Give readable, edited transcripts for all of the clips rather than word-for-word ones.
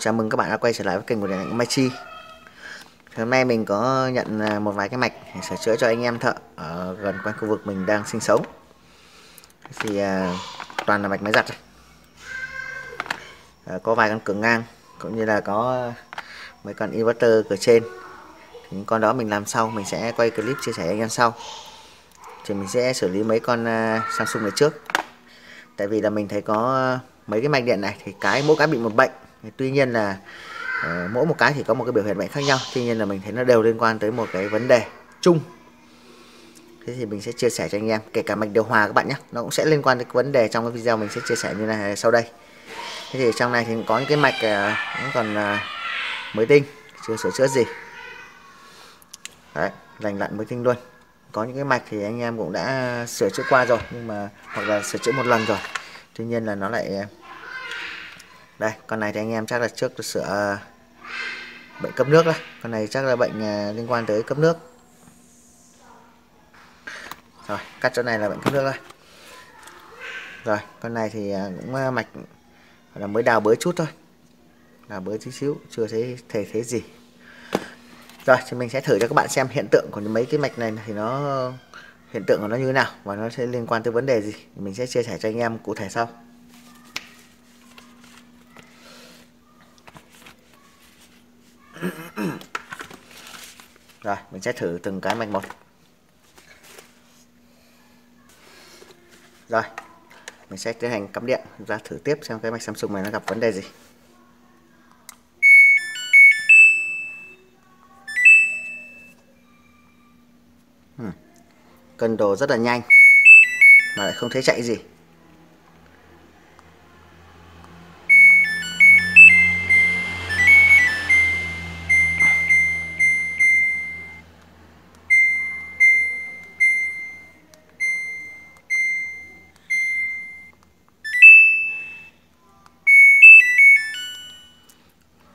Chào mừng các bạn đã quay trở lại với kênh của Điện Ảnh Mai Chi. Hôm nay mình có nhận một vài cái mạch để sửa chữa cho anh em thợ ở gần quanh khu vực mình đang sinh sống. Thì toàn là mạch máy giặt thôi. Có vài con cửa ngang cũng như là có mấy con inverter cửa trên. Thì những con đó mình làm sau, mình sẽ quay clip chia sẻ anh em sau. Thì mình sẽ xử lý mấy con Samsung này trước. Tại vì là mình thấy có mấy cái mạch điện này thì mỗi cái bị một bệnh. Tuy nhiên là mỗi một cái thì có một cái biểu hiện bệnh khác nhau, tuy nhiên là mình thấy nó đều liên quan tới một cái vấn đề chung. Thế thì mình sẽ chia sẻ cho anh em, kể cả mạch điều hòa các bạn nhé, nó cũng sẽ liên quan tới cái vấn đề trong cái video mình sẽ chia sẻ như này sau đây. Thế thì trong này thì có những cái mạch cũng còn mới tinh, chưa sửa chữa gì. Đấy, lành lặn mới tinh luôn. Có những cái mạch thì anh em cũng đã sửa chữa qua rồi, nhưng mà hoặc là sửa chữa một lần rồi, tuy nhiên là nó lại đây, con này thì anh em chắc là trước sửa bệnh cấp nước đấy. Con này chắc là bệnh liên quan tới cấp nước. Rồi, cắt chỗ này là bệnh cấp nước đây. Rồi, con này thì cũng mạch là mới đào bới chút thôi. Đào bới tí xíu, chưa thấy gì. Rồi, thì mình sẽ thử cho các bạn xem hiện tượng của mấy cái mạch này thì hiện tượng của nó như thế nào và nó sẽ liên quan tới vấn đề gì. Mình sẽ chia sẻ cho anh em cụ thể sau. Rồi, mình sẽ thử từng cái mạch một. Rồi, mình sẽ tiến hành cắm điện ra thử tiếp xem cái mạch Samsung này nó gặp vấn đề gì. Cân đồ rất là nhanh mà lại không thấy chạy gì.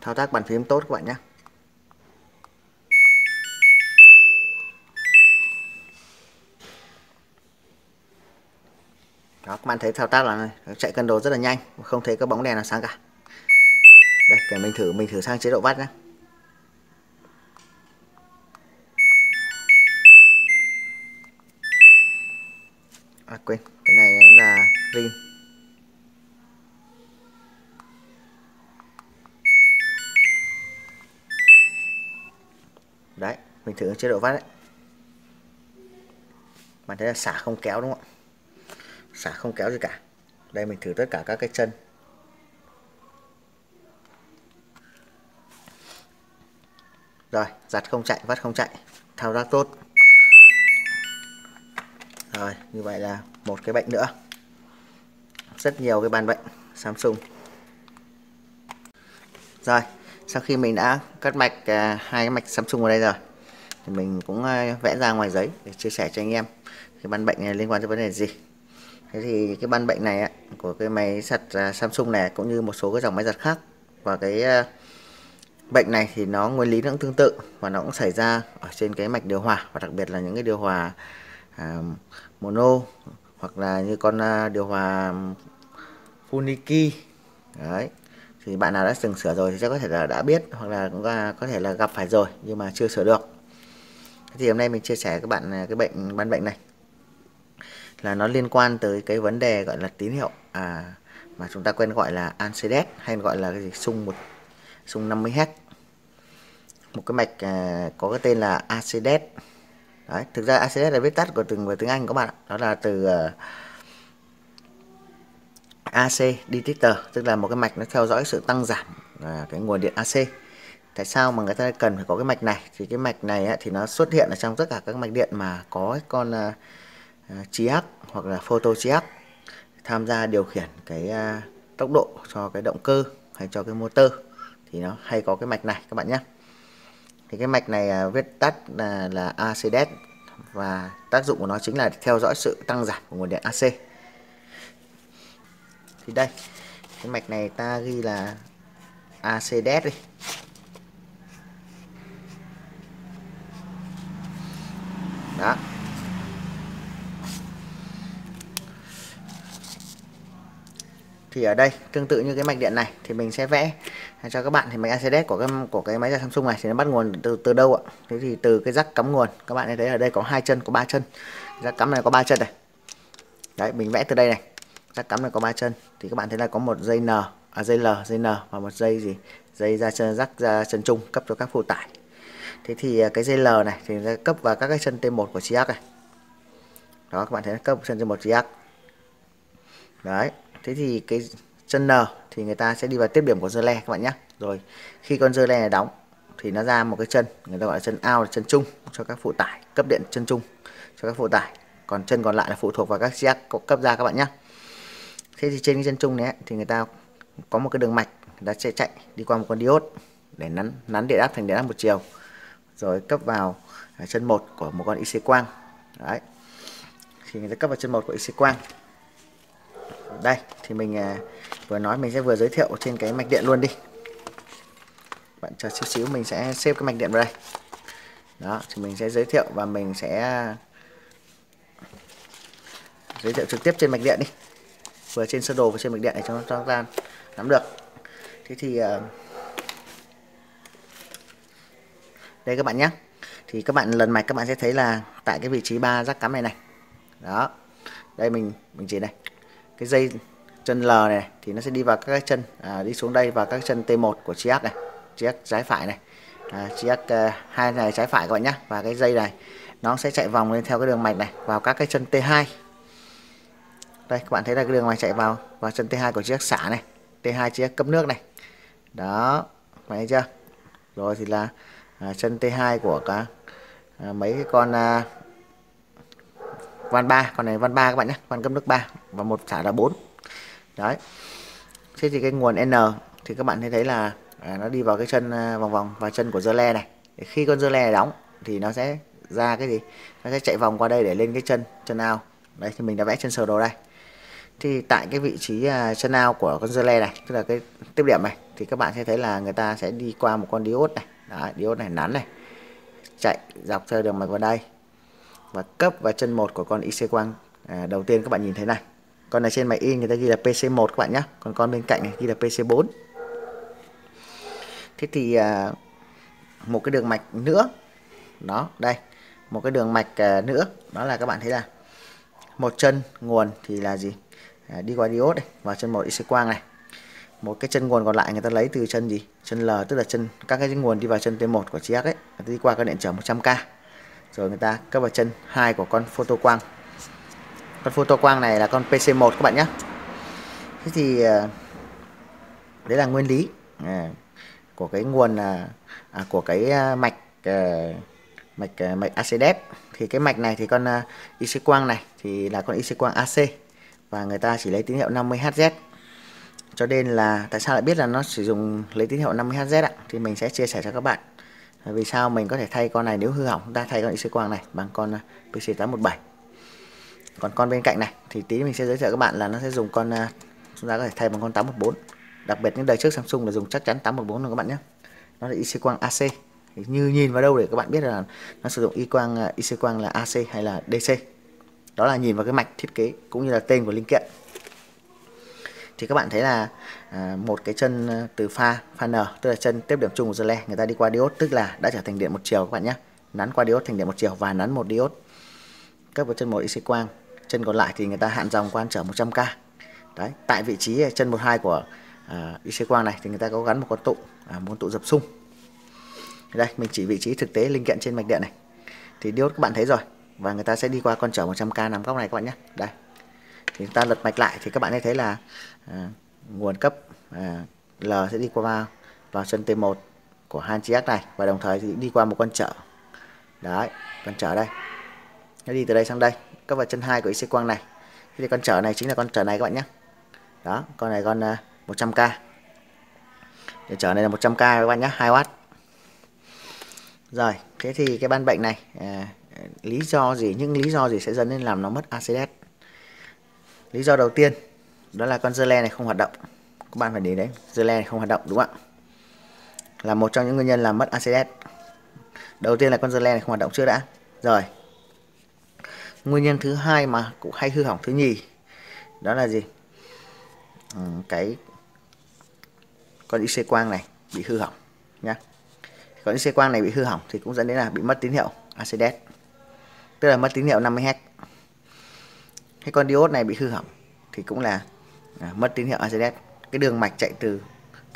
Thao tác bàn phím tốt các bạn nhé. Đó, các bạn thấy thao tác là chạy cân đồ rất là nhanh, không thấy cái bóng đèn nào sáng cả. Đây, để mình thử sang chế độ watt nhé. Quên, cái này là ring. Đấy, mình thử chế độ watt đấy. Bạn thấy là xả không kéo đúng không ạ? Xả không kéo gì cả. Đây mình thử tất cả các cái chân. Rồi, giặt không chạy, vắt không chạy, thao tác tốt. Rồi, như vậy là một cái bệnh nữa. Rất nhiều cái ban bệnh Samsung. Rồi, sau khi mình đã cắt mạch hai cái mạch Samsung vào đây rồi thì mình cũng vẽ ra ngoài giấy để chia sẻ cho anh em cái ban bệnh này liên quan tới vấn đề gì. Thế thì cái ban bệnh này của cái máy giặt Samsung này cũng như một số cái dòng máy giặt khác, và cái bệnh này thì nó nguyên lý nó cũng tương tự và nó cũng xảy ra ở trên cái mạch điều hòa, và đặc biệt là những cái điều hòa mono hoặc là như con điều hòa Funiki. Đấy, thì bạn nào đã từng sửa rồi thì chắc có thể là đã biết, hoặc là cũng có thể là gặp phải rồi nhưng mà chưa sửa được. Thì hôm nay mình chia sẻ với các bạn cái ban bệnh này là nó liên quan tới cái vấn đề gọi là tín hiệu mà chúng ta quen gọi là ANSYDES, hay gọi là cái gì xung 50Hz. Một cái mạch có cái tên là ANSYDES. Đấy, thực ra ANSYDES là viết tắt của tiếng Anh các bạn ạ. Đó là từ AC detector, tức là một cái mạch nó theo dõi sự tăng giảm cái nguồn điện AC. Tại sao mà người ta cần phải có cái mạch này? Thì cái mạch này thì nó xuất hiện ở trong tất cả các mạch điện mà có con chiác hoặc là photo chiác tham gia điều khiển cái tốc độ cho cái động cơ hay cho cái motor, thì nó hay có cái mạch này các bạn nhé. Thì cái mạch này viết tắt là ACDS, và tác dụng của nó chính là theo dõi sự tăng giảm của nguồn điện AC. Thì đây, cái mạch này ta ghi là ACDS đi. Đó. Thì ở đây tương tự như cái mạch điện này thì mình sẽ vẽ cho các bạn thì mạch AC của cái máy giặt Samsung này thì nó bắt nguồn từ đâu ạ? Thế thì từ cái jack cắm nguồn, các bạn thấy ở đây có 2 chân, có 3 chân. Jack cắm này có 3 chân này. Đấy, mình vẽ từ đây này. Jack cắm này có 3 chân thì các bạn thấy là có một dây N, dây L và một dây gì? Dây ra chân jack ra chân trung cấp cho các phụ tải. Thế thì cái dây L này thì nó cấp vào các cái chân T1 của chiếc này. Đó, các bạn thấy nó cấp chân T1 chiếc. Đấy, thế thì cái chân N thì người ta sẽ đi vào tiếp điểm của dơ le các bạn nhé. Rồi khi con dơ le này đóng thì nó ra một cái chân, người ta gọi là chân out, chân trung cho các phụ tải, cấp điện chân trung cho các phụ tải. Còn chân còn lại là phụ thuộc vào các jack cấp ra các bạn nhé. Thế thì trên cái chân trung này thì người ta có một cái đường mạch, người ta sẽ chạy đi qua một con diode để nắn điện áp thành điện áp một chiều, rồi cấp vào chân 1 của một con IC quang. Đấy, thì người ta cấp vào chân 1 của IC quang. Đây thì mình vừa nói, mình sẽ vừa giới thiệu trên cái mạch điện luôn đi. Bạn chờ xíu xíu, mình sẽ xếp cái mạch điện vào đây. Đó, thì mình sẽ giới thiệu và mình sẽ giới thiệu trực tiếp trên mạch điện đi, vừa trên sơ đồ và trên mạch điện để cho chúng ta nắm được. Thế thì đây các bạn nhé, thì các bạn lần mạch các bạn sẽ thấy là tại cái vị trí 3 jack cắm này. Đó, đây mình chỉ này, cái dây chân L này thì nó sẽ đi vào các cái chân đi xuống đây vào các chân T1 của chiếc này, chiếc trái phải này, chiếc hai này trái phải các bạn nhé. Và cái dây này nó sẽ chạy vòng lên theo cái đường mạch này vào các cái chân T2. Đây các bạn thấy là cái đường mạch chạy vào chân T2 của chiếc xả này, T2 chiếc cấp nước này. Đó, bạn thấy chưa? Rồi thì là chân T2 của mấy cái con van 3, con này van 3 các bạn nhé, van cấp nước 3 và một xả là 4. Đấy. Thế thì cái nguồn N thì các bạn thấy là nó đi vào cái chân vòng vòng vào chân của dơ le này. Để khi con dơ le này đóng thì nó sẽ ra cái gì? Nó sẽ chạy vòng qua đây để lên cái chân out. Đấy thì mình đã vẽ trên sơ đồ đây. Thì tại cái vị trí chân out của con dơ le này, tức là cái tiếp điểm này, thì các bạn sẽ thấy là người ta sẽ đi qua một con diode này. Đấy, diode này nắn này, chạy dọc theo đường mạch vào đây và cấp vào chân 1 của con IC quang đầu tiên các bạn nhìn thấy này. Con này trên máy in người ta ghi là PC1 các bạn nhé, còn con bên cạnh này ghi là PC4. Thế thì một cái đường mạch nữa, đó đây, một cái đường mạch nữa, đó là các bạn thấy là một chân nguồn thì là gì? Đi qua diode này vào chân 1 IC quang này. Một cái chân nguồn còn lại người ta lấy từ chân gì? Chân L, tức là chân các cái nguồn đi vào chân T1 của chiếc ấy, người ta đi qua con điện trở 100k. Rồi người ta cấp vào chân 2 của con photo quang. Con photo quang này là con PC1 các bạn nhé. Thế thì đấy là nguyên lý của cái nguồn của cái mạch AC-DEP. Thì cái mạch này thì con IC quang này thì là con IC quang AC và người ta chỉ lấy tín hiệu 50Hz. Cho nên là tại sao lại biết là nó sử dụng lấy tín hiệu 50Hz ạ? Thì mình sẽ chia sẻ cho các bạn vì sao mình có thể thay con này nếu hư hỏng, chúng ta thay con IC quang này bằng con PC817. Còn con bên cạnh này thì tí mình sẽ giới thiệu các bạn là nó sẽ dùng con chúng ta có thể thay bằng con 814. Đặc biệt những đời trước Samsung là dùng chắc chắn 814 rồi các bạn nhé. Nó là IC quang AC. Thì như nhìn vào đâu để các bạn biết là nó sử dụng IC quang là AC hay là DC. Đó là nhìn vào cái mạch thiết kế cũng như là tên của linh kiện. Thì các bạn thấy là một cái chân từ pha N, tức là chân tiếp điểm chung của dơ le, người ta đi qua diode, tức là đã trở thành điện một chiều các bạn nhé. Nắn qua diode thành điện một chiều và nắn một diode cấp vào chân 1 IC quang. Chân còn lại thì người ta hạn dòng qua trở 100k. Đấy, tại vị trí chân 12 của IC quang này thì người ta có gắn một con tụ, một tụ dập xung. Đây, mình chỉ vị trí thực tế linh kiện trên mạch điện này. Thì diode các bạn thấy rồi, và người ta sẽ đi qua con trở 100k nằm góc này các bạn nhé. Đây. Thì ta lật mạch lại thì các bạn thấy là nguồn cấp L sẽ đi qua vào chân T1 của hai chiếc này và đồng thời thì đi qua một con trở. Đấy, con trở đây. Nó đi từ đây sang đây, cấp vào chân 2 của IC quang này. Thì con trở này chính là con trở này các bạn nhé. Đó, con này con 100k. Để trở này là 100k các bạn nhé, 2W. Rồi, thế thì cái ban bệnh này lý do gì, những lý do gì sẽ dẫn đến làm nó mất AC-DEP? Lý do đầu tiên đó là con dơ le này không hoạt động. Các bạn phải để đấy, dơ le này không hoạt động đúng không ạ? Là một trong những nguyên nhân làm mất AC-DEP. Đầu tiên là con dơ le này không hoạt động chưa đã. Rồi. Nguyên nhân thứ hai mà cũng hay hư hỏng thứ nhì đó là gì? cái con IC quang này bị hư hỏng nhá. Con IC quang này bị hư hỏng thì cũng dẫn đến là bị mất tín hiệu ACDS, tức là mất tín hiệu 50 Hz. Cái con diode này bị hư hỏng thì cũng là mất tín hiệu ACDS. Cái đường mạch chạy từ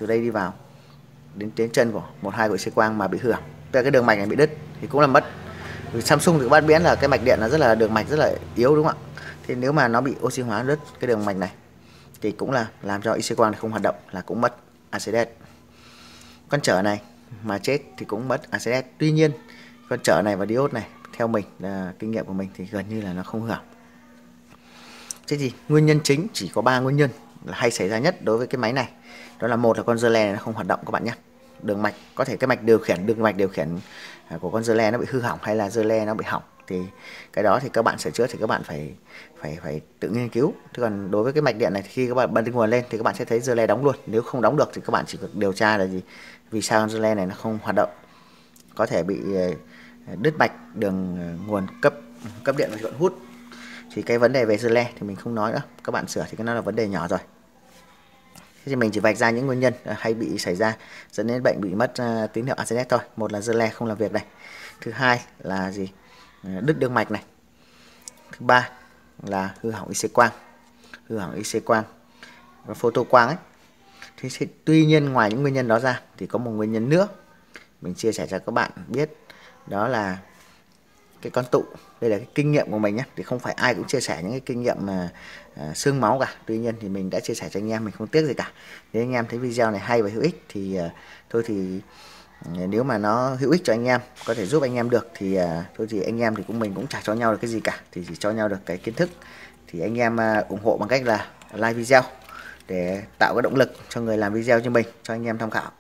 đây đi vào đến chân của 12 của IC quang mà bị hư hỏng, tức là cái đường mạch này bị đứt thì cũng là mất. Vì Samsung thì các bạn biết là cái mạch điện nó rất là đường mạch rất là yếu đúng không ạ? Thì nếu mà nó bị oxy hóa đứt cái đường mạch này thì cũng là làm cho IC quang này không hoạt động, là cũng mất ACDS. Con trở này mà chết thì cũng mất ACDS. Tuy nhiên con trở này và diode này theo mình là kinh nghiệm của mình thì gần như là nó không hư hỏng. Thế thì nguyên nhân chính chỉ có 3 nguyên nhân là hay xảy ra nhất đối với cái máy này. Đó là một là con dơ le này nó không hoạt động các bạn nhé. Đường mạch có thể cái mạch điều khiển của con dơ le nó bị hư hỏng hay là dơ le nó bị hỏng, thì cái đó thì các bạn sửa chữa thì các bạn phải tự nghiên cứu. Thế còn đối với cái mạch điện này thì khi các bạn bật nguồn lên thì các bạn sẽ thấy dơ le đóng luôn. Nếu không đóng được thì các bạn chỉ cần điều tra là gì, vì sao con dơ le này nó không hoạt động. Có thể bị đứt mạch đường nguồn cấp điện và vận hút. Thì cái vấn đề về dơ le thì mình không nói nữa, các bạn sửa thì cái nó là vấn đề nhỏ rồi. Thế thì mình chỉ vạch ra những nguyên nhân hay bị xảy ra dẫn đến bệnh bị mất tín hiệu ACDS thôi. Một là dơ le không làm việc này, thứ hai là gì, đứt đường mạch này, thứ ba là hư hỏng IC quang, và photo quang ấy. Thì tuy nhiên ngoài những nguyên nhân đó ra thì có một nguyên nhân nữa mình chia sẻ cho các bạn biết, đó là cái con tụ. Đây là cái kinh nghiệm của mình nhé, thì không phải ai cũng chia sẻ những cái kinh nghiệm mà xương máu cả. Tuy nhiên thì mình đã chia sẻ cho anh em, mình không tiếc gì cả. Nếu anh em thấy video này hay và hữu ích thì thôi thì nếu mà nó hữu ích cho anh em, có thể giúp anh em được thì thôi thì anh em thì mình cũng chả cho nhau được cái gì cả, thì chỉ cho nhau được cái kiến thức. Thì anh em ủng hộ bằng cách là like video để tạo cái động lực cho người làm video cho mình, cho anh em tham khảo.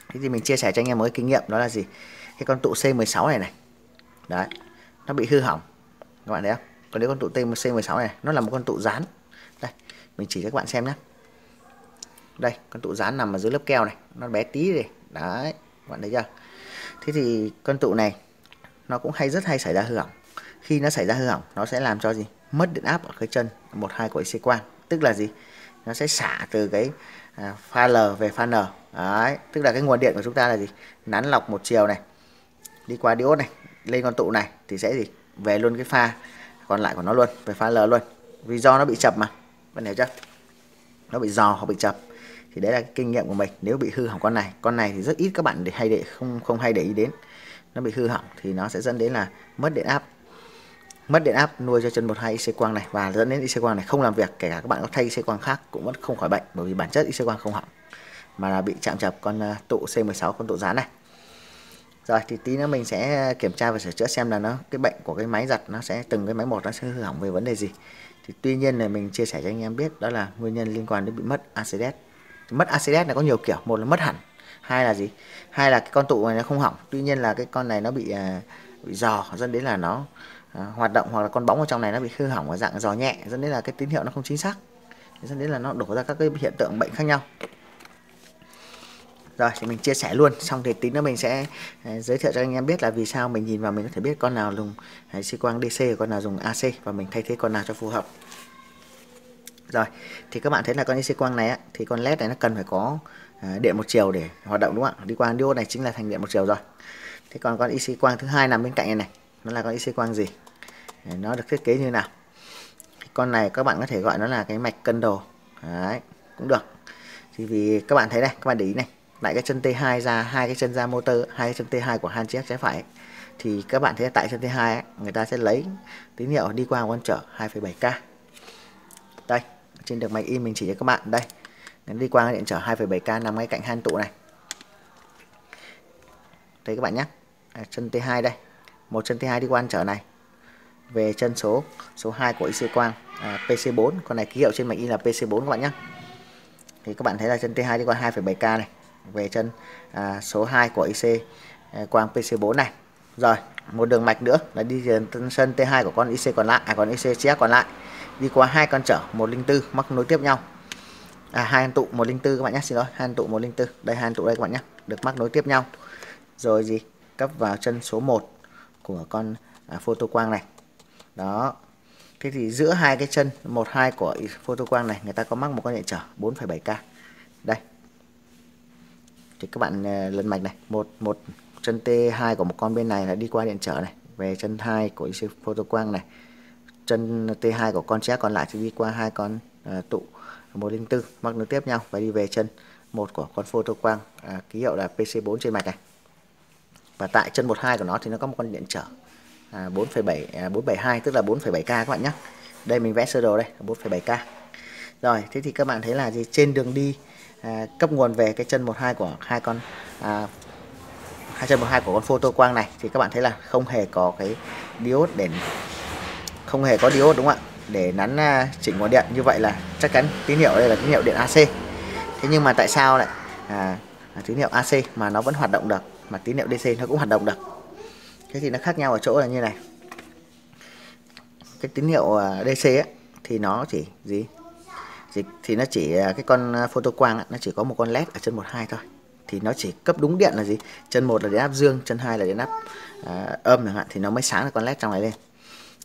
Thế thì mình chia sẻ cho anh em một cái kinh nghiệm, đó là gì, cái con tụ C16 này đấy, nó bị hư hỏng các bạn thấy không. Còn nếu con tụ C16 này nó là một con tụ dán. Đây mình chỉ cho các bạn xem nhé. Đây con tụ dán nằm ở dưới lớp keo này, nó bé tí này đấy, các bạn thấy chưa. Thế thì con tụ này nó cũng rất hay xảy ra hư hỏng. Khi nó xảy ra hư hỏng nó sẽ làm cho gì, mất điện áp ở cái chân 12 của IC quang. Tức là gì, nó sẽ xả từ cái pha L về pha N đấy. Tức là cái nguồn điện của chúng ta là gì, nắn lọc một chiều này đi qua diode này lên con tụ này thì sẽ gì, về luôn cái pha còn lại của nó luôn, về pha L luôn. Vì do nó bị chập mà, bạn hiểu chưa, nó bị dò hoặc bị chập. Thì đấy là cái kinh nghiệm của mình. Nếu bị hư hỏng con này thì rất ít các bạn không hay để ý đến. Nó bị hư hỏng thì nó sẽ dẫn đến là mất điện áp nuôi cho chân 12 IC quang này, và dẫn đến IC quang này không làm việc. Kể cả các bạn có thay IC quang khác cũng vẫn không khỏi bệnh, bởi vì bản chất IC quang không hỏng mà là bị chạm chập con tụ C16, con tụ dán này. Rồi thì tí nữa mình sẽ kiểm tra và sửa chữa xem là cái bệnh của cái máy giặt nó sẽ từng cái máy một nó sẽ hư hỏng về vấn đề gì. Thì tuy nhiên là mình chia sẻ cho anh em biết đó là nguyên nhân liên quan đến bị mất ACDS. Mất ACDS là có nhiều kiểu, một là mất hẳn, hai là gì, hai là cái con tụ này nó không hỏng, tuy nhiên là cái con này nó bị dò, dẫn đến là nó hoạt động, hoặc là con bóng ở trong này nó bị hư hỏng ở dạng dò nhẹ, dẫn đến là cái tín hiệu nó không chính xác, dẫn đến là nó đổ ra các cái hiện tượng bệnh khác nhau. Rồi thì mình chia sẻ luôn, xong thì tí nữa mình sẽ giới thiệu cho anh em biết là vì sao mình nhìn vào mình có thể biết con nào dùng xi quang DC, con nào dùng AC, và mình thay thế con nào cho phù hợp. Rồi thì các bạn thấy là con IC quang này thì con led này nó cần phải có điện một chiều để hoạt động đúng không ạ? Đi qua diode này chính là thành điện một chiều rồi. Thế còn con IC quang thứ hai nằm bên cạnh này nó là con IC quang gì? Nó được thiết kế như nào? Con này các bạn có thể gọi nó là cái mạch cân đồ. Đấy, cũng được. Thì vì các bạn thấy này, các bạn để ý này, lại cái chân T2 ra, hai cái chân ra motor, hai cái chân T2 của hai chiếc trái phải. Thì các bạn thấy tại chân T2 người ta sẽ lấy tín hiệu đi qua con trở 2,7K. Đây, trên được máy in mình chỉ cho các bạn đây. Đi qua điện trở 2,7K nằm ngay cạnh han tụ này. Thấy các bạn nhé. Chân T2 đây. Một chân T2 đi qua trở này. Về chân số 2 của IC quang PC4, con này ký hiệu trên mạch in là PC4 các bạn nhé. Thì các bạn thấy là chân T2 đi qua 2,7K này, về chân số 2 của IC quang PC4 này. Rồi, một đường mạch nữa là đi từ sân T2 của con IC còn lại, còn IC chiếc còn lại đi qua hai con trở 104 mắc nối tiếp nhau. Hai con tụ 104 các bạn nhé, xin lỗi, hai con tụ 104. Đây hai con tụ đây các bạn nhé, được mắc nối tiếp nhau. Rồi gì? Cấp vào chân số 1 của con photo quang này. Đó. Thế thì giữa hai cái chân 1 2 của photo quang này người ta có mắc một con điện trở 4,7K. Đây. Thì các bạn lần mạch này, một chân T2 của một con bên này là đi qua điện trở này, về chân 2 của IC photo quang này. Chân T2 của con chéo còn lại thì đi qua hai con tụ 104 mắc nối tiếp nhau và đi về chân một của con photo quang ký hiệu là PC4 trên mạch này. Và tại chân 12 của nó thì nó có một con điện trở 472 tức là 4,7K các bạn nhé. Đây mình vẽ sơ đồ đây 4,7K. Rồi, thế thì các bạn thấy là gì, trên đường đi cấp nguồn về cái chân 12 của hai chân 12 của con photo quang này thì các bạn thấy là không hề có cái diode không hề có diode đúng không ạ? Để nắn chỉnh nguồn điện, như vậy là chắc chắn tín hiệu đây là tín hiệu điện AC. Thế nhưng mà tại sao lại tín hiệu AC mà nó vẫn hoạt động được, mà tín hiệu DC nó cũng hoạt động được? Thế thì nó khác nhau ở chỗ là như này. Cái tín hiệu DC ấy, thì nó chỉ thì nó chỉ cái con photo quang ấy, nó chỉ có một con led ở chân 12 thôi. Thì nó chỉ cấp đúng điện là gì? Chân 1 là điện áp dương, chân 2 là điện áp âm chẳng hạn, thì nó mới sáng được con led trong này lên.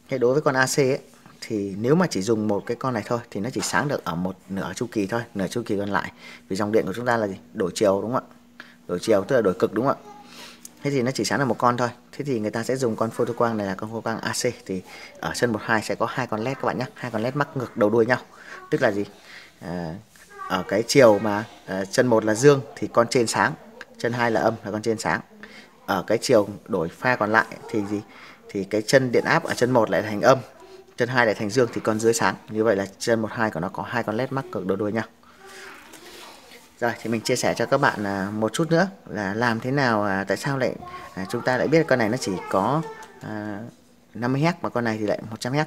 Thế đối với con AC ấy, thì nếu mà chỉ dùng một cái con này thôi thì nó chỉ sáng được ở một nửa chu kỳ thôi, nửa chu kỳ còn lại. Vì dòng điện của chúng ta là gì? Đổi chiều đúng không ạ? Đổi chiều tức là đổi cực đúng không ạ? Thế thì nó chỉ sáng được một con thôi. Thế thì người ta sẽ dùng con photo quang này là con photo quang AC. Thì ở chân 12 sẽ có hai con led các bạn nhé, hai con led mắc ngược đầu đuôi nhau. Tức là gì? Ở cái chiều mà chân 1 là dương thì con trên sáng, chân 2 là âm là con trên sáng. Ở cái chiều đổi pha còn lại thì gì? Thì cái chân điện áp ở chân 1 lại thành âm, chân 2 lại thành dương thì con dưới sáng. Như vậy là chân 12 của nó có hai con led mắc cực đầu đuôi nhau. Rồi thì mình chia sẻ cho các bạn một chút nữa là làm thế nào, tại sao lại chúng ta lại biết con này nó chỉ có 50Hz mà con này thì lại 100Hz.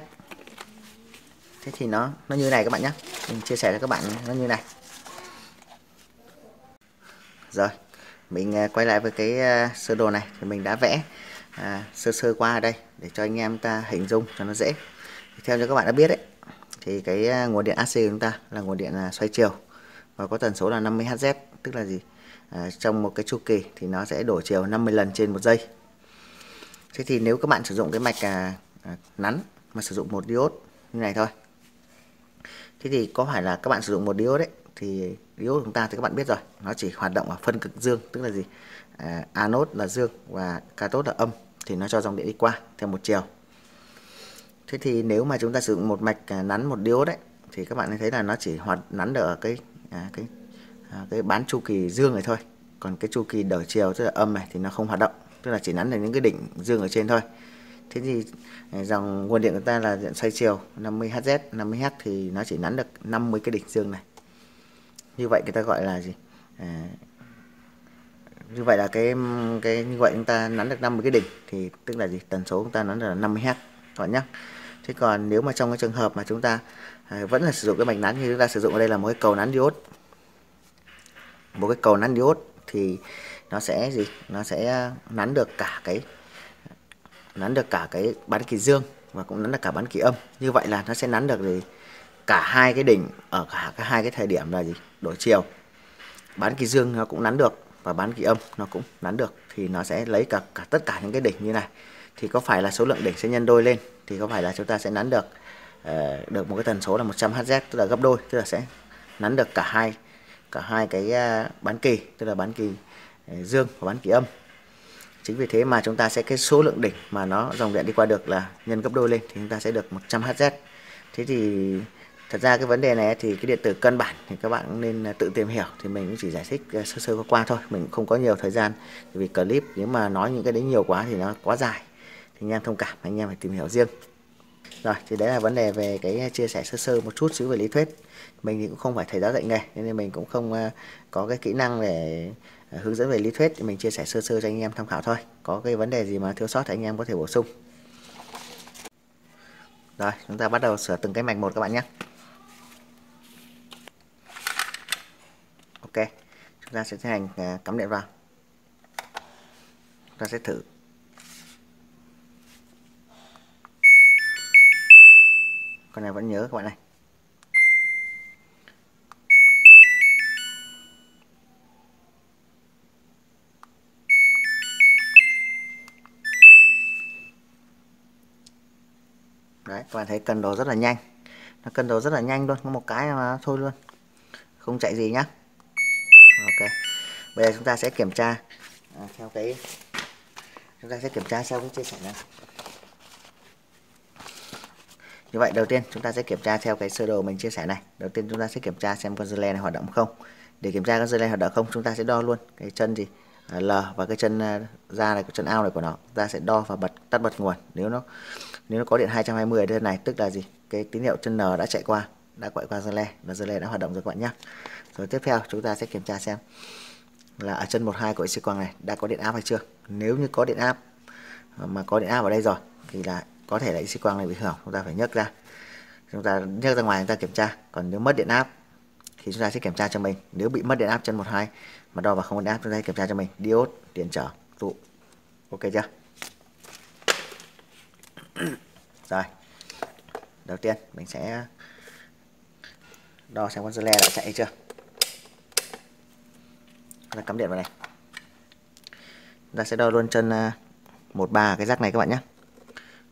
Thế thì nó như này các bạn nhé. Mình chia sẻ cho các bạn nó như này. Rồi, mình quay lại với cái sơ đồ này thì mình đã vẽ sơ qua ở đây để cho anh em ta hình dung cho nó dễ. Theo như các bạn đã biết đấy, thì cái nguồn điện AC của chúng ta là nguồn điện xoay chiều và có tần số là 50Hz, tức là gì? Trong một cái chu kỳ thì nó sẽ đổi chiều 50 lần trên 1 giây. Thế thì nếu các bạn sử dụng cái mạch nắn mà sử dụng một diode như này thôi, thế thì có phải là các bạn sử dụng một diode đấy, thì diode của chúng ta thì các bạn biết rồi, nó chỉ hoạt động ở phân cực dương, tức là gì? Anode là dương và cathode là âm, thì nó cho dòng điện đi qua theo một chiều. Thế thì nếu mà chúng ta sử dụng một mạch nắn một diode đấy, thì các bạn thấy là nó chỉ nắn được ở cái bán chu kỳ dương này thôi. Còn cái chu kỳ đổi chiều tức là âm này thì nó không hoạt động, tức là chỉ nắn được những cái đỉnh dương ở trên thôi. Thế thì dòng nguồn điện của ta là điện xoay chiều 50Hz, 50Hz thì nó chỉ nắn được 50 cái đỉnh dương này. Như vậy người ta gọi là gì? Như vậy là như vậy chúng ta nắn được 50 cái đỉnh thì tức là gì? Tần số chúng ta nắn được là 50Hz các bạn nhé. Thế còn nếu mà trong cái trường hợp mà chúng ta vẫn là sử dụng cái mạch nắn, như chúng ta sử dụng ở đây là một cái cầu nắn diode, một cái cầu nắn diode thì nó sẽ gì? Nó sẽ nắn được cả cái bán kỳ dương và cũng nắn được cả bán kỳ âm. Như vậy là nó sẽ nắn được gì? Cả hai cái đỉnh ở cả hai cái thời điểm là gì? Đổi chiều. Bán kỳ dương nó cũng nắn được và bán kỳ âm nó cũng nắn được, thì nó sẽ lấy cả tất cả những cái đỉnh như này. Thì có phải là số lượng đỉnh sẽ nhân đôi lên, thì có phải là chúng ta sẽ nắn được một cái tần số là 100Hz, tức là gấp đôi, tức là sẽ nắn được cả hai cái bán kỳ, tức là bán kỳ dương và bán kỳ âm. Chính vì thế mà chúng ta sẽ cái số lượng đỉnh mà nó dòng điện đi qua được là nhân gấp đôi lên thì chúng ta sẽ được 100Hz. Thế thì thật ra cái vấn đề này thì cái điện tử căn bản thì các bạn cũng nên tự tìm hiểu, thì mình cũng chỉ giải thích sơ sơ qua thôi, mình cũng không có nhiều thời gian, vì clip nếu mà nói những cái đấy nhiều quá thì nó quá dài, thì anh em thông cảm, anh em phải tìm hiểu riêng. Rồi thì đấy là vấn đề về cái chia sẻ sơ sơ một chút xíu về lý thuyết. Mình thì cũng không phải thầy giáo dạy nghề nên mình cũng không có cái kỹ năng để hướng dẫn về lý thuyết, thì mình chia sẻ sơ sơ cho anh em tham khảo thôi. Có cái vấn đề gì mà thiếu sót thì anh em có thể bổ sung. Rồi chúng ta bắt đầu sửa từng cái mạch một các bạn nhé. Ok, chúng ta sẽ tiến hành cắm điện vào. Chúng ta sẽ thử. Con này vẫn nhớ các bạn này. Đấy, Đấy, các bạn thấy cân đồ rất là nhanh, nó cân đồ rất là nhanh luôn, có một cái mà thôi luôn, không chạy gì nhá. Ok, bây giờ chúng ta sẽ kiểm tra theo cái chia sẻ này. Như vậy đầu tiên chúng ta sẽ kiểm tra theo cái sơ đồ mình chia sẻ này. Đầu tiên chúng ta sẽ kiểm tra xem con dưa le này hoạt động không. Để kiểm tra con dưa le hoạt động không, chúng ta sẽ đo luôn cái chân gì L và cái chân ra này, cái chân out này của nó. Chúng ta sẽ đo và tắt bật nguồn. Nếu nó có điện 220 ở đây này, tức là gì? Cái tín hiệu chân N đã chạy qua dưa le và dưa le đã hoạt động rồi các bạn nhé. Rồi tiếp theo chúng ta sẽ kiểm tra xem là ở chân 12 của IC quang này đã có điện áp hay chưa. Nếu như có điện áp mà có điện áp ở đây rồi thì là có thể là IC quang này bị hỏng, chúng ta phải nhấc ra. Chúng ta nhấc ra ngoài chúng ta kiểm tra. Còn nếu mất điện áp thì chúng ta sẽ kiểm tra cho mình. Nếu bị mất điện áp chân 12 mà đo và không có điện áp, chúng ta sẽ kiểm tra cho mình diode, điện trở, tụ. Ok chưa? Rồi. Đầu tiên mình sẽ đo xem con dưa le đã chạy hay chưa. Chúng ta cắm điện vào này. Chúng ta sẽ đo luôn chân 13 cái rắc này các bạn nhé.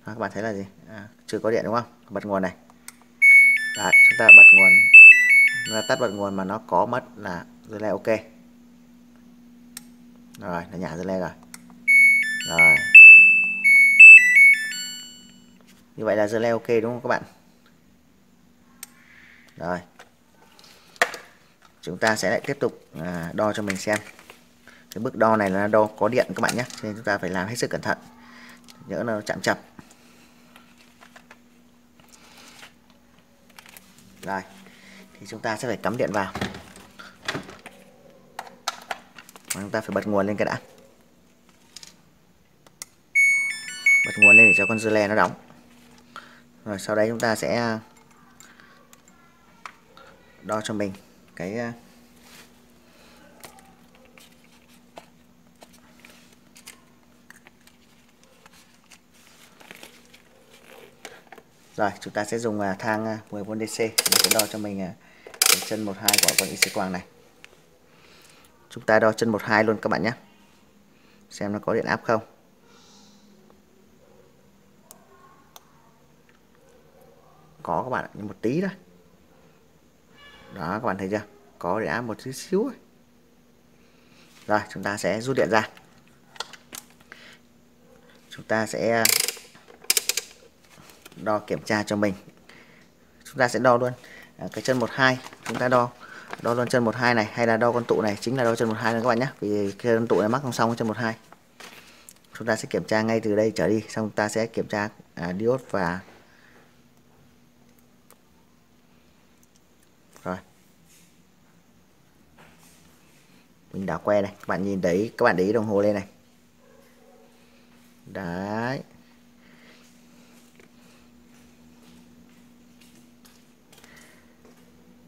Các bạn thấy là gì? Chưa có điện đúng không? Bật nguồn này. Đấy, chúng ta bật nguồn, chúng ta tắt bật nguồn mà nó có mất là dưa le ok. Rồi, nó nhả dưa le rồi. Rồi. Như vậy là dưa le ok đúng không các bạn? Rồi. Chúng ta sẽ lại tiếp tục đo cho mình xem. Cái bước đo này là đo có điện các bạn nhé, cho nên chúng ta phải làm hết sức cẩn thận, nhỡ nó chạm chập. Rồi, thì chúng ta sẽ phải cắm điện vào. Và chúng ta phải bật nguồn lên cái đã. Bật nguồn lên để cho con dưa le nó đóng. Rồi sau đấy chúng ta sẽ đo cho mình cái rồi chúng ta sẽ dùng thang 10V DC để sẽ đo cho mình cái chân 12 của con IC quang này. Chúng ta đo chân 12 luôn các bạn nhé, xem nó có điện áp không. Có các bạn ạ, nhưng một tí thôi. Đó các bạn thấy chưa, có điện áp một chút xíu thôi. Rồi chúng ta sẽ rút điện ra. Chúng ta sẽ đo kiểm tra cho mình. Chúng ta sẽ đo luôn cái chân 12. Chúng ta đo luôn chân 12 này, hay là đo con tụ này, chính là đo chân 12 này các bạn nhé, vì cái con tụ này mắc song chân 12. Chúng ta sẽ kiểm tra ngay từ đây trở đi, xong chúng ta sẽ kiểm tra diode và rồi mình đảo que này, các bạn nhìn đấy, các bạn để ý đồng hồ lên này. Đấy.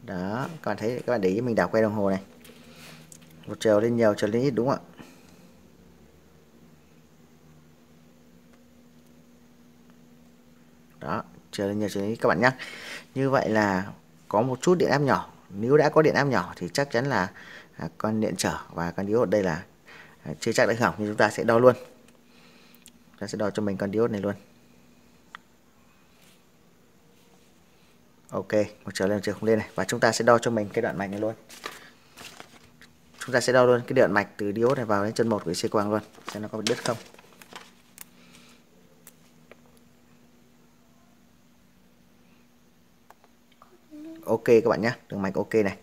Đó, các bạn thấy, các bạn để ý mình đảo que đồng hồ này. Một chiều lên nhiều, chiều lên ít đúng không ạ? Đó, chiều lên nhiều, chiều lên ít các bạn nhé. Như vậy là có một chút điện áp nhỏ. Nếu đã có điện áp nhỏ thì chắc chắn là con điện trở và con diode đây là chưa chắc đã hỏng, nhưng chúng ta sẽ đo luôn. Ta sẽ đo cho mình con diode này luôn. Ok, một chiều lên, một chiều không lên này. Và chúng ta sẽ đo cho mình cái đoạn mạch này luôn. Chúng ta sẽ đo luôn cái đoạn mạch từ diode này vào đến chân 1 của IC quang luôn, xem nó có bị đứt không. Ok các bạn nhé, đường mạch ok này.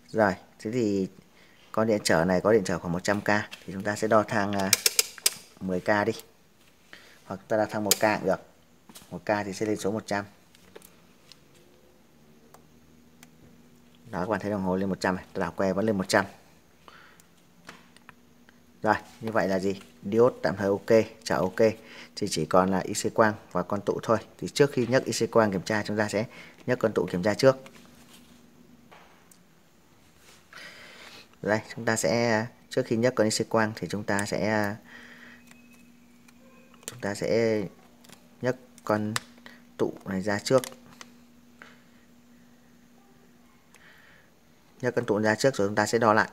Rồi, thế thì con điện trở này có điện trở khoảng 100k thì chúng ta sẽ đo thang 10k đi. Hoặc ta đo thang 1k cũng được. 1k thì sẽ lên số 100. Đó, các bạn thấy đồng hồ lên 100 này, đảo que vẫn lên 100. Rồi, như vậy là gì? Diode tạm thời ok, trở ok. Thì chỉ còn là IC quang và con tụ thôi. Thì trước khi nhấc IC quang kiểm tra, chúng ta sẽ nhấc con tụ kiểm tra trước. Đây, chúng ta sẽ trước khi nhấc con IC quang thì chúng ta sẽ nhấc con tụ này ra trước. Nhấc con tụ ra trước rồi chúng ta sẽ đo lại.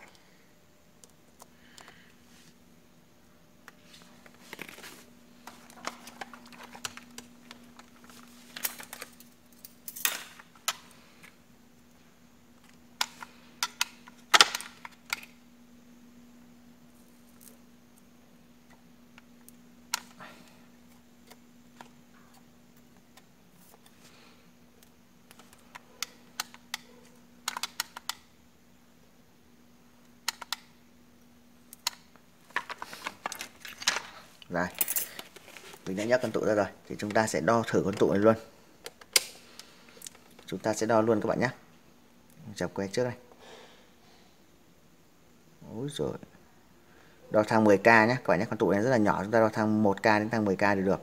Rồi, mình đã nhấc con tụ ra rồi thì chúng ta sẽ đo thử con tụ này luôn. Chúng ta sẽ đo luôn các bạn nhé. Chọc que trước đây. Ôi rồi. Đo thang 10k nhé các bạn nhé, con tụ này rất là nhỏ, chúng ta đo thang 1k đến thang 10k thì được.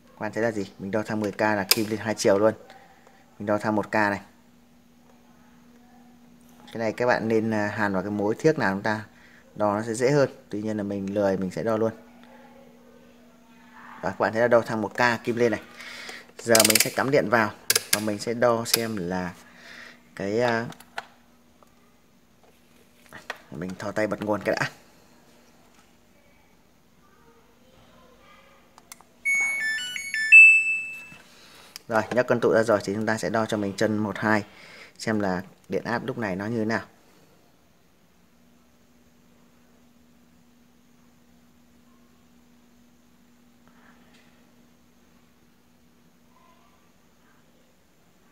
Các bạn thấy là gì? Mình đo thang 10k là kim lên hai chiều luôn. Mình đo thang 1k này. Cái này các bạn nên hàn vào cái mối thiếc nào chúng ta đo nó sẽ dễ hơn. Tuy nhiên là mình lười, mình sẽ đo luôn. Và các bạn thấy là đo thang 1k kim lên này. Giờ mình sẽ cắm điện vào và mình sẽ đo xem là cái mình thò tay bật nguồn cái đã. Rồi, nhấc con tụ ra rồi thì chúng ta sẽ đo cho mình chân 1 2 xem là điện áp lúc này nó như thế nào.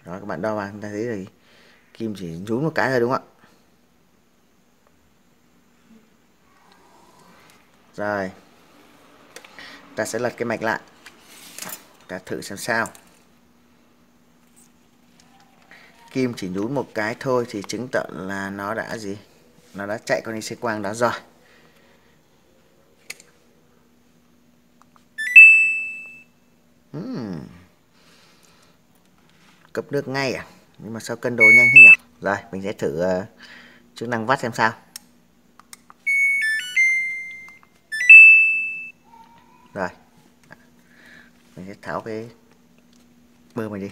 Đó, các bạn đo vào chúng ta thấy thì kim chỉ nhún một cái thôi đúng không ạ? Rồi, ta sẽ lật cái mạch lại, ta thử xem sao. Kim chỉ nhún một cái thôi thì chứng tỏ là nó đã gì? Nó đã chạy con IC quang đó rồi. Cấp nước ngay à? Nhưng mà sao cân đồ nhanh thế nhỉ? Rồi, mình sẽ thử chức năng vắt xem sao. Rồi, mình sẽ tháo cái bơm này đi.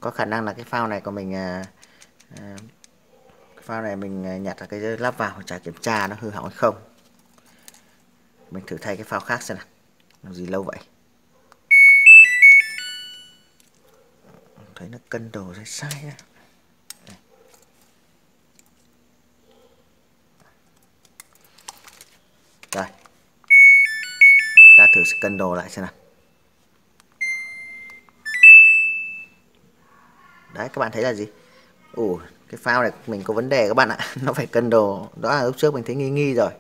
Có khả năng là cái phao này của mình cái phao này mình nhặt ở cái lắp vào chả kiểm tra nó hư hỏng hay không. Mình thử thay cái phao khác xem nào. Làm gì lâu vậy? Thấy nó cân đồ sai sai đó. Rồi, ta thử cân đồ lại xem nào. Đấy, các bạn thấy là gì? Cái phao này mình có vấn đề các bạn ạ. Nó phải cân đồ. Đó là lúc trước mình thấy nghi nghi rồi.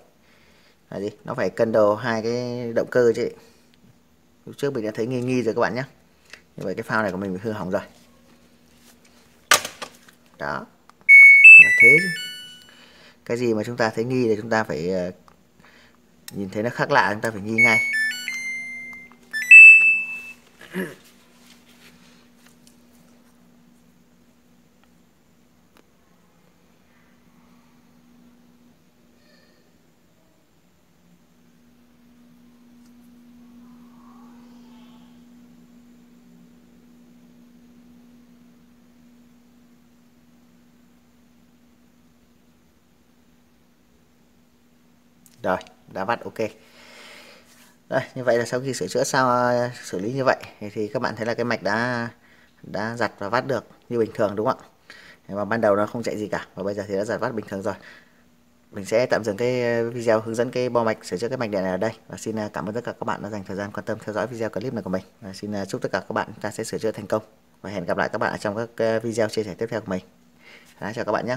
Là gì? Nó phải cân đồ hai cái động cơ chứ. Lúc trước mình đã thấy nghi nghi rồi các bạn nhé. Như vậy cái phao này của mình bị hư hỏng rồi. Đó. Phải thế chứ. Cái gì mà chúng ta thấy nghi thì chúng ta phải nhìn thấy nó khác lạ, chúng ta phải nghi ngay. Rồi, đã vắt ok. Rồi, như vậy là sau khi sửa chữa xong, xử lý như vậy thì các bạn thấy là cái mạch đã giặt và vắt được như bình thường đúng không ạ? Và ban đầu nó không chạy gì cả và bây giờ thì đã giặt vắt bình thường rồi. Mình sẽ tạm dừng cái video hướng dẫn cái bo mạch sửa chữa cái mạch điện này ở đây và xin cảm ơn tất cả các bạn đã dành thời gian quan tâm theo dõi video clip này của mình. Và xin chúc tất cả các bạn ta sẽ sửa chữa thành công và hẹn gặp lại các bạn ở trong các video chia sẻ tiếp theo của mình. Chào các bạn nhé.